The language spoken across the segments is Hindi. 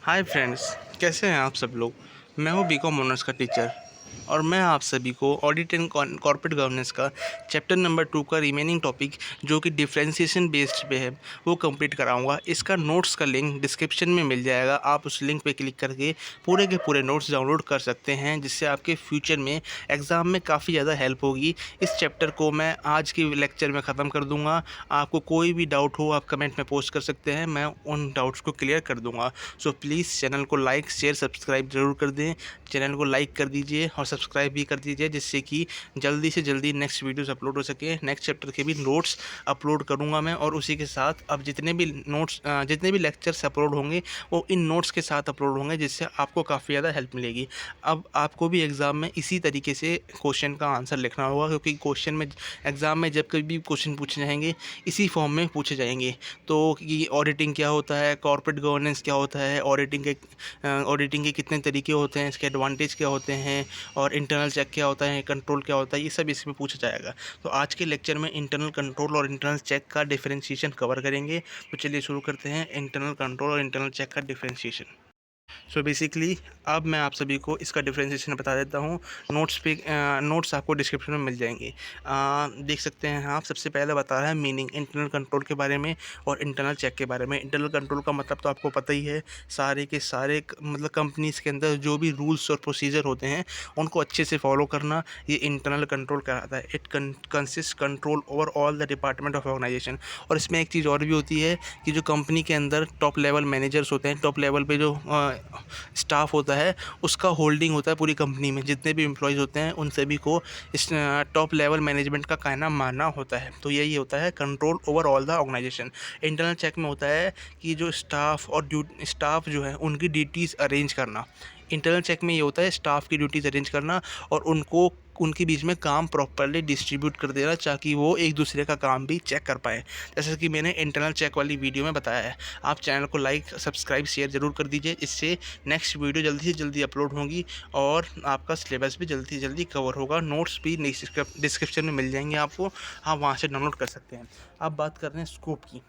हाय फ्रेंड्स, कैसे हैं आप सब लोग। मैं हूं बीकॉम ऑनर्स का टीचर और मैं आप सभी को ऑडिट एंड कॉर्पोरेट गवर्नेंस का चैप्टर नंबर 2 का रिमेनिंग टॉपिक जो कि डिफरेंशिएशन बेस्ड पे है वो कंप्लीट कराऊंगा। इसका नोट्स का लिंक डिस्क्रिप्शन में मिल जाएगा। आप उस लिंक पे क्लिक करके पूरे के पूरे नोट्स डाउनलोड कर सकते हैं, जिससे आपके फ्यूचर में एग्ज़ाम में काफ़ी ज़्यादा हेल्प होगी। इस चैप्टर को मैं आज की लेक्चर में ख़त्म कर दूँगा। आपको कोई भी डाउट हो आप कमेंट में पोस्ट कर सकते हैं, मैं उन डाउट्स को क्लियर कर दूँगा। सो प्लीज़ चैनल को लाइक शेयर सब्सक्राइब ज़रूर कर दें। चैनल को लाइक कर दीजिए और सब्सक्राइब भी कर दीजिए, जिससे कि जल्दी से जल्दी नेक्स्ट वीडियोस अपलोड हो सके। नेक्स्ट चैप्टर के भी नोट्स अपलोड करूंगा मैं, और उसी के साथ अब जितने भी लेक्चर्स अपलोड होंगे वो इन नोट्स के साथ अपलोड होंगे, जिससे आपको काफ़ी ज़्यादा हेल्प मिलेगी। अब आपको भी एग्ज़ाम में इसी तरीके से क्वेश्चन का आंसर लिखना होगा, क्योंकि क्वेश्चन में एग्ज़ाम में जब कभी भी क्वेश्चन पूछे जाएंगे इसी फॉर्म में पूछे जाएंगे। तो कि ऑडिटिंग क्या होता है, कॉर्पोरेट गवर्नेंस क्या होता है, ऑडिटिंग के कितने तरीके होते हैं, इसके एडवांटेज क्या होते हैं, और इंटरनल चेक क्या होता है, कंट्रोल क्या होता है, ये सब इसमें पूछा जाएगा। तो आज के लेक्चर में इंटरनल कंट्रोल और इंटरनल चेक का डिफरेंशिएशन कवर करेंगे। तो चलिए शुरू करते हैं इंटरनल कंट्रोल और इंटरनल चेक का डिफरेंशिएशन। सो बेसिकली अब मैं आप सभी को इसका डिफरेंशिएशन बता देता हूँ। नोट्स आपको डिस्क्रिप्शन में मिल जाएंगे। देख सकते हैं आप। सबसे पहले बता रहा है मीनिंग इंटरनल कंट्रोल के बारे में और इंटरनल चेक के बारे में। इंटरनल कंट्रोल का मतलब तो आपको पता ही है, सारे के सारे मतलब कंपनीज़ के अंदर जो भी रूल्स और प्रोसीजर होते हैं उनको अच्छे से फॉलो करना, ये इंटरनल कंट्रोल कहलाता है। It consist control over all the department of organisation. और इसमें एक चीज़ और भी होती है कि जो कंपनी के अंदर टॉप लेवल मैनेजर्स होते हैं, टॉप लेवल पे जो स्टाफ होता है, उसका होल्डिंग होता है पूरी कंपनी में। जितने भी एम्प्लॉयज़ होते हैं उन सभी को इस टॉप लेवल मैनेजमेंट का कहना मानना होता है। तो यही होता है control over all the organisation. Internal check में होता है कि जो स्टाफ जो है उनकी ड्यूटीज़ अरेंज करना। इंटरनल चेक में ये होता है स्टाफ की ड्यूटीज़ अरेंज करना और उनको उनके बीच में काम प्रॉपरली डिस्ट्रीब्यूट कर देना, ताकि वो एक दूसरे का काम भी चेक कर पाए, जैसे कि मैंने इंटरनल चेक वाली वीडियो में बताया है। आप चैनल को लाइक सब्सक्राइब शेयर ज़रूर कर दीजिए, इससे नेक्स्ट वीडियो जल्दी से जल्दी अपलोड होगी और आपका सिलेबस भी जल्दी से जल्दी कवर होगा। नोट्स भी डिस्क्रिप्शन में मिल जाएंगे आपको, आप वहाँ से डाउनलोड कर सकते हैं। अब बात कर रहे हैं स्कोप की।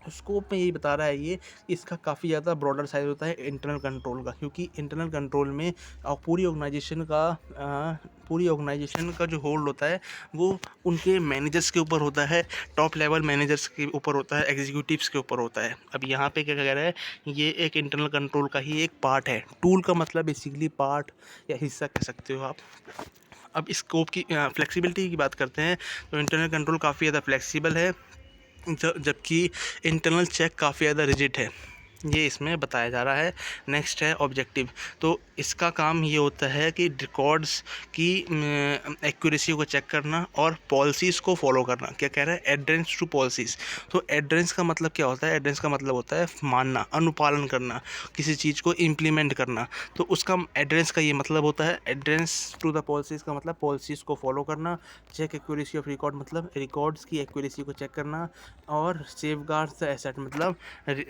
स्कोप में यही बता रहा है ये कि इसका काफ़ी ज़्यादा ब्रॉडर साइज होता है इंटरनल कंट्रोल का, क्योंकि इंटरनल कंट्रोल में पूरी ऑर्गेनाइजेशन का जो होल्ड होता है वो उनके मैनेजर्स के ऊपर होता है, टॉप लेवल मैनेजर्स के ऊपर होता है, एग्जीक्यूटिव्स के ऊपर होता है। अब यहाँ पे क्या कह रहा है, ये एक इंटरनल कंट्रोल का ही एक पार्ट है। टूल का मतलब बेसिकली पार्ट या हिस्सा कह सकते हो आप। अब स्कोप की फ्लेक्सिबिलिटी की बात करते हैं तो इंटरनल कंट्रोल काफ़ी ज़्यादा फ्लेक्सिबल है, जबकि इंटरनल चेक काफ़ी ज़्यादा रिजिड है, ये इसमें बताया जा रहा है। नेक्स्ट है ऑब्जेक्टिव। तो इसका काम ये होता है कि रिकॉर्ड्स की एक्यूरेसी को चेक करना और पॉलिसीज़ को फॉलो करना। क्या कह रहा है, एडरेंस टू पॉलिसीज़। तो एडरेंस का मतलब क्या होता है, एडरेंस का मतलब होता है मानना, अनुपालन करना, किसी चीज़ को इम्प्लीमेंट करना। तो उसका एडरेंस का ये मतलब होता है। एडरेंस टू द पॉलिसीज़ का मतलब पॉलिसीज़ को फॉलो करना। चेक एक्यूरेसी ऑफ रिकॉर्ड मतलब रिकॉर्ड्स की एक्यूरेसी को चेक करना। और सेफगार्ड्स द एसेट मतलब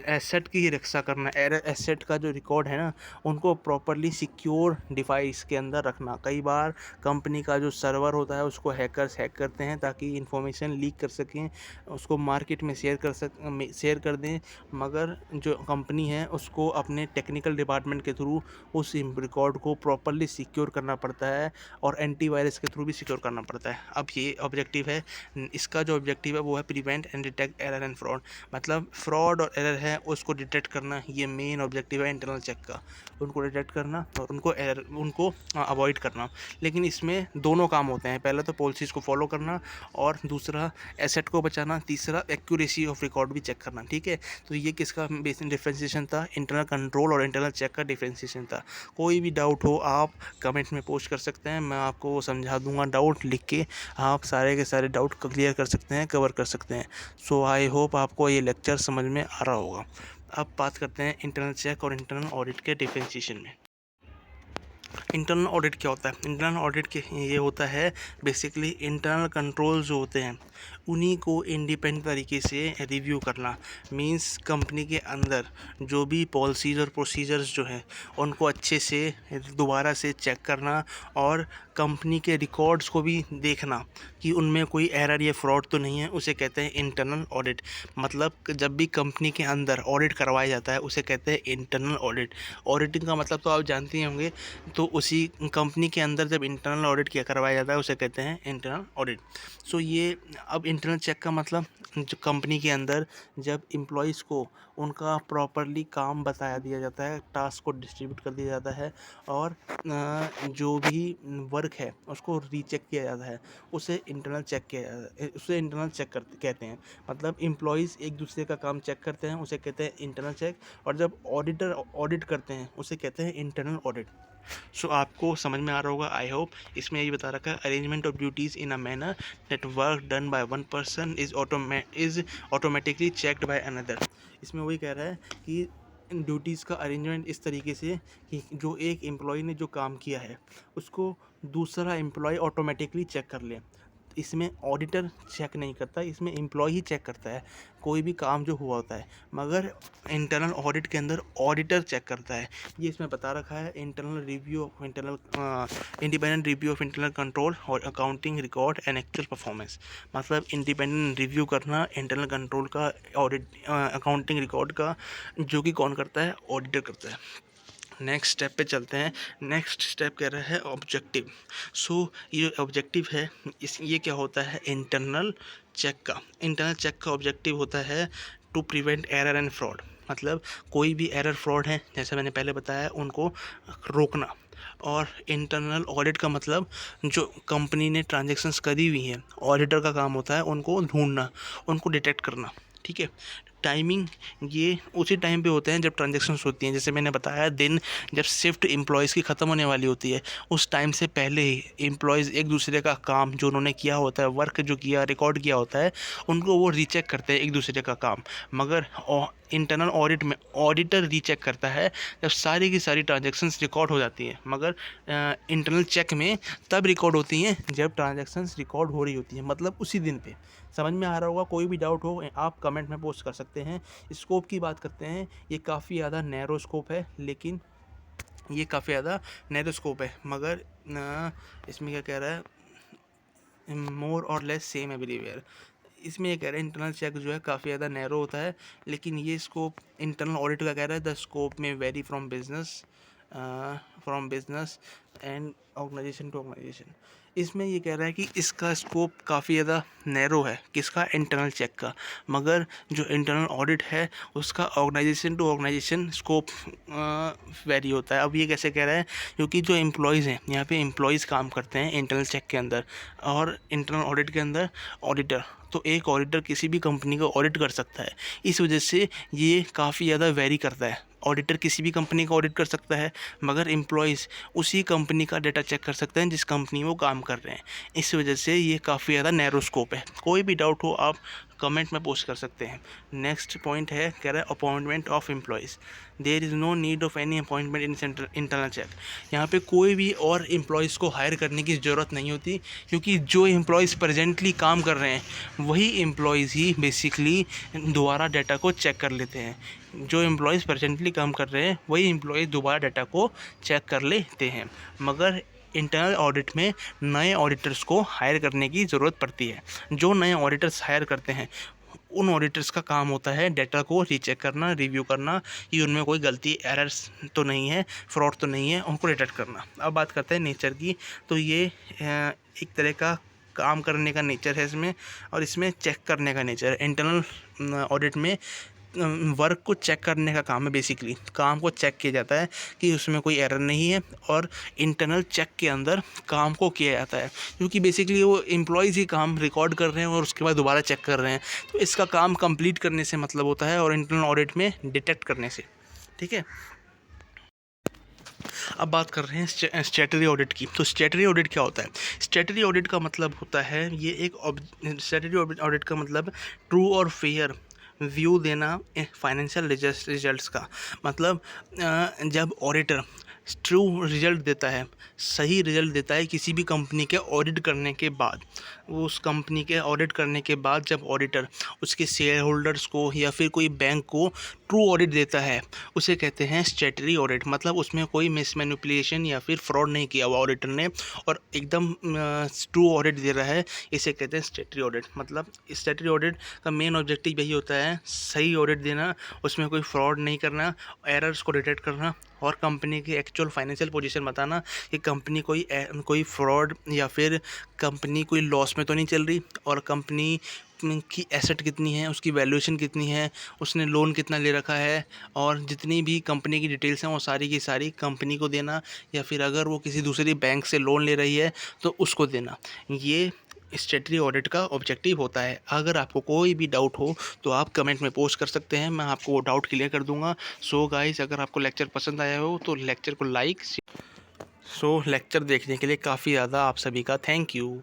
एसेट की रक्षा करना। एसेट का जो रिकॉर्ड है ना, उनको प्रॉपरली सिक्योर डिवाइस के अंदर रखना। कई बार कंपनी का जो सर्वर होता है उसको हैकर्स हैक करते हैं ताकि इन्फॉर्मेशन लीक कर सकें, उसको मार्केट में शेयर कर दें, मगर जो कंपनी है उसको अपने टेक्निकल डिपार्टमेंट के थ्रू उस रिकॉर्ड को प्रॉपरली सिक्योर करना पड़ता है और एंटीवायरस के थ्रू भी सिक्योर करना पड़ता है। अब ये ऑब्जेक्टिव है, इसका जो ऑब्जेक्टिव है वो है prevent and detect error and fraud. मतलब फ्रॉड और एरर है उसको डिटेक्ट करना, ये मेन ऑब्जेक्टिव है इंटरनल चेक का। उनको डिटेक्ट करना और उनको अवॉइड करना। लेकिन इसमें दोनों काम होते हैं, पहला तो पॉलिसीज़ को फॉलो करना और दूसरा एसेट को बचाना, तीसरा एक्यूरेसी ऑफ रिकॉर्ड भी चेक करना। ठीक है, तो ये किसका बेसिक डिफ्रेंसिएशन था, इंटरनल कंट्रोल और इंटरनल चेक का डिफ्रेंसिएशन था। कोई भी डाउट हो आप कमेंट में पोस्ट कर सकते हैं, मैं आपको समझा दूंगा। डाउट लिख के आप सारे के सारे डाउट क्लियर कर सकते हैं, कवर कर सकते हैं। सो आई होप आपको ये लेक्चर समझ में आ रहा होगा। अब बात करते हैं इंटरनल चेक और इंटरनल ऑडिट के डिफरेंशिएशन में। इंटरनल ऑडिट क्या होता है? इंटरनल ऑडिट के ये होता है बेसिकली इंटरनल कंट्रोल जो होते हैं उन्हीं को इंडिपेंडेंट तरीके से रिव्यू करना। मींस कंपनी के अंदर जो भी पॉलिसीज़ और प्रोसीजर्स जो हैं उनको अच्छे से दोबारा से चेक करना और कंपनी के रिकॉर्ड्स को भी देखना कि उनमें कोई एरर या फ्रॉड तो नहीं है, उसे कहते हैं इंटरनल ऑडिट। मतलब जब भी कंपनी के अंदर ऑडिट करवाया जाता है उसे कहते हैं इंटरनल ऑडिट। ऑडिटिंग का मतलब तो आप जानते ही होंगे, तो उसी कंपनी के अंदर जब इंटरनल ऑडिट किया करवाया जाता है उसे कहते हैं इंटरनल ऑडिट। सो ये अब इंटरनल चेक का मतलब जो कंपनी के अंदर जब एम्प्लॉयज़ को उनका प्रॉपरली काम बताया दिया जाता है, टास्क को डिस्ट्रीब्यूट कर दिया जाता है और जो भी वर्क है उसको रीचेक किया जाता है, उसे इंटरनल चेक किया जाता है, उसे इंटरनल चेक करते कहते हैं। मतलब एम्प्लॉयज़ एक दूसरे का काम चेक करते हैं, उसे कहते हैं इंटरनल चेक। और जब ऑडिटर ऑडिट करते हैं उसे कहते हैं इंटरनल ऑडिट। सो आपको समझ में आ रहा होगा, आई होप। इसमें यही बता रखा है, arrangement of duties in a manner that work done by one person is automatically checked by another. इसमें वही कह रहा है कि ड्यूटीज़ का अरेंजमेंट इस तरीके से कि जो एक एम्प्लॉय ने जो काम किया है उसको दूसरा एम्प्लॉय ऑटोमेटिकली चेक कर ले। इसमें ऑडिटर चेक नहीं करता, इसमें एम्प्लॉय ही चेक करता है कोई भी काम जो हुआ होता है, मगर इंटरनल ऑडिट के अंदर ऑडिटर चेक करता है। ये इसमें बता रखा है, internal review of internal independent review of internal control और accounting record and actual performance. मतलब इंडिपेंडेंट रिव्यू करना इंटरनल कंट्रोल का, ऑडिट अकाउंटिंग रिकॉर्ड का, जो कि कौन करता है? ऑडिटर करता है। नेक्स्ट स्टेप पे चलते हैं। नेक्स्ट स्टेप कह रहा है ऑब्जेक्टिव। सो ये ऑब्जेक्टिव है, इस ये क्या होता है? इंटरनल चेक का, इंटरनल चेक का ऑब्जेक्टिव होता है to prevent error and fraud. मतलब कोई भी एरर फ्रॉड है, जैसे मैंने पहले बताया, उनको रोकना। और इंटरनल ऑडिट का मतलब जो कंपनी ने ट्रांजैक्शंस करी हुई हैं, ऑडिटर का काम होता है उनको ढूंढना, उनको डिटेक्ट करना। ठीक है। टाइमिंग ये उसी टाइम पे होते हैं जब ट्रांजैक्शंस होती हैं। जैसे मैंने बताया, दिन जब शिफ्ट एम्प्लॉयज़ की ख़त्म होने वाली होती है उस टाइम से पहले ही एम्प्लॉयज़ एक दूसरे का काम जो उन्होंने किया होता है, वर्क जो किया, रिकॉर्ड किया होता है, उनको वो रीचेक करते हैं एक दूसरे का काम। मगर इंटरनल ऑडिट में ऑडिटर रीचेक करता है जब सारी की सारी ट्रांजैक्शंस रिकॉर्ड हो जाती हैं। मगर इंटरनल चेक में तब रिकॉर्ड होती हैं जब ट्रांजैक्शंस रिकॉर्ड हो रही होती हैं, मतलब उसी दिन पे। समझ में आ रहा होगा। कोई भी डाउट हो आप कमेंट में पोस्ट कर सकते हैं। स्कोप की बात करते हैं, ये काफ़ी ज़्यादा नैरो स्कोप है, लेकिन ये काफ़ी ज़्यादा नैरो स्कोप है, मगर इसमें क्या कह रहा है? मोर और लेस सेम एवरीवेयर। इसमें ये कह रहा है इंटरनल चेक जो है काफ़ी ज़्यादा नैरो होता है, लेकिन ये स्कोप इंटरनल ऑडिट का कह रहा है द स्कोप में vary from business and organisation to organisation. इसमें ये कह रहा है कि इसका स्कोप काफ़ी ज़्यादा नैरो है, किसका? इंटरनल चेक का। मगर जो इंटरनल ऑडिट है उसका organisation to organisation scope vary होता है। अब ये कैसे कह रहा है? क्योंकि जो एम्प्लॉयज़ हैं, यहाँ पे एम्प्लॉयज़ काम करते हैं इंटरनल चेक के अंदर और इंटरनल ऑडिट के अंदर ऑडिटर। तो एक ऑडिटर किसी भी कंपनी को ऑडिट कर सकता है, इस वजह से ये काफ़ी ज़्यादा वेरी करता है। ऑडिटर किसी भी कंपनी का ऑडिट कर सकता है, मगर एम्प्लॉयज़ उसी कंपनी का डेटा चेक कर सकते हैं जिस कंपनी में वो काम कर रहे हैं। इस वजह से ये काफ़ी ज़्यादा नैरो स्कोप है। कोई भी डाउट हो आप कमेंट में पोस्ट कर सकते हैं। नेक्स्ट पॉइंट है, कह रहा है appointment of employees. There is no need of any appointment in centre internal check. यहाँ पे कोई भी और एम्प्लॉयज़ को हायर करने की ज़रूरत नहीं होती, क्योंकि जो एम्प्लॉयज़ प्रेजेंटली काम कर रहे हैं वही एम्प्लॉयज़ ही बेसिकली दोबारा डाटा को चेक कर लेते हैं। जो एम्प्लॉयज़ प्रेजेंटली काम कर रहे हैं वही एम्प्लॉयज़ दोबारा डाटा को चेक कर लेते हैं। मगर इंटरनल ऑडिट में नए ऑडिटर्स को हायर करने की ज़रूरत पड़ती है। जो नए ऑडिटर्स हायर करते हैं उन ऑडिटर्स का काम होता है डाटा को रीचेक करना, रिव्यू करना कि उनमें कोई गलती, एरर्स तो नहीं है, फ्रॉड तो नहीं है, उनको डिटेक्ट करना। अब बात करते हैं नेचर की। तो ये एक तरह का काम करने का नेचर है इसमें, और इसमें चेक करने का नेचर है। इंटरनल ऑडिट में वर्क को चेक करने का काम है, बेसिकली काम को चेक किया जाता है कि उसमें कोई एरर नहीं है, और इंटरनल चेक के अंदर काम को किया जाता है, क्योंकि बेसिकली वो एम्प्लॉयज़ ही काम रिकॉर्ड कर रहे हैं और उसके बाद दोबारा चेक कर रहे हैं। तो इसका काम कंप्लीट करने से मतलब होता है, और इंटरनल ऑडिट में डिटेक्ट करने से। ठीक है। अब बात कर रहे हैं स्टैट्यूटरी ऑडिट की। तो स्टैट्यूटरी ऑडिट क्या होता है? स्टैट्यूटरी ऑडिट का मतलब होता है, ये एक स्टैट्यूटरी ऑडिट का मतलब ट्रू और फेयर व्यू देना फाइनेंशियल रिजल्ट्स का। मतलब जब ऑडिटर ट्रू रिजल्ट देता है, सही रिजल्ट देता है किसी भी कंपनी के ऑडिट करने के बाद। वो उस कंपनी के ऑडिट करने के बाद जब ऑडिटर उसके शेयर होल्डर्स को या फिर कोई बैंक को ट्रू ऑडिट देता है, उसे कहते हैं स्टैट्यूटरी ऑडिट। मतलब उसमें कोई मिसमैनिपुलेशन या फिर फ्रॉड नहीं किया हुआ ऑडिटर ने और एकदम ट्रू ऑडिट दे रहा है, इसे कहते हैं स्टैट्यूटरी ऑडिट। मतलब स्टैट्यूटरी ऑडिट का मेन ऑब्जेक्टिव यही होता है, सही ऑडिट देना, उसमें कोई फ्रॉड नहीं करना, एरर्स को डिटेक्ट करना और कंपनी की एक्चुअल फाइनेंशियल पोजीशन बताना कि कंपनी कोई फ्रॉड या फिर कंपनी कोई लॉस में तो नहीं चल रही, और कंपनी की एसेट कितनी है, उसकी वैल्यूएशन कितनी है, उसने लोन कितना ले रखा है, और जितनी भी कंपनी की डिटेल्स हैं वो सारी की सारी कंपनी को देना, या फिर अगर वो किसी दूसरी बैंक से लोन ले रही है तो उसको देना। ये स्टैट्यूटरी ऑडिट का ऑब्जेक्टिव होता है। अगर आपको कोई भी डाउट हो तो आप कमेंट में पोस्ट कर सकते हैं, मैं आपको वो डाउट क्लियर कर दूंगा। सो गाइस, अगर आपको लेक्चर पसंद आया हो तो लेक्चर को लाइक। सो लेक्चर देखने के लिए काफ़ी ज़्यादा आप सभी का थैंक यू।